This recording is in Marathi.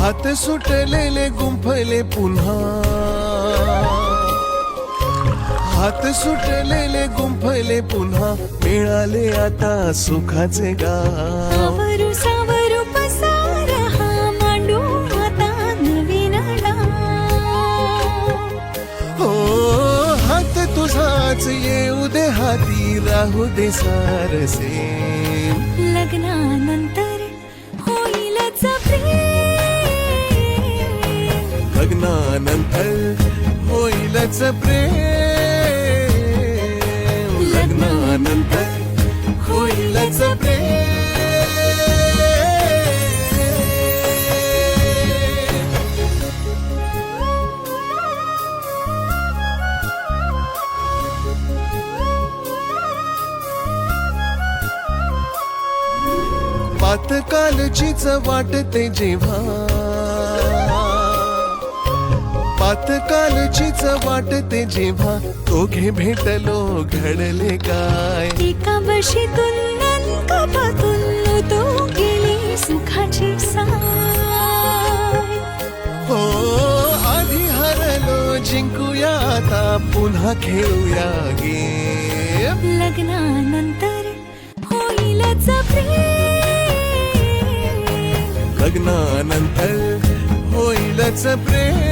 हात सुटलेले गुंफले पुन्हा, हात सुटलेले गुंफले पुन्हा, मिळाले आता सुखाचे गाव. सावरू सावरू पसारा हा मांडू आता नवीन डाव. हो हात तुझाच येऊ दे हाती, राहू दे सारसे. लग्नानंतर होईलच प्रेम, लग्नानंतर होईलच प्रेम, लग्नानंतर होईलच प्रेम. पातकालचीच वाटते जेव्हा, पातकालचीच वाटते जेव्हा, दोघे भेटलो घडले काय. एका बशीतून कपातून तो गेली सुखाची साय. हो आधी हरलो जिंकूया आता, पुन्हा खेळूया गेम. लग्नानंतर होईलच प्रेम, लग्नानंतर होईलच प्रेम.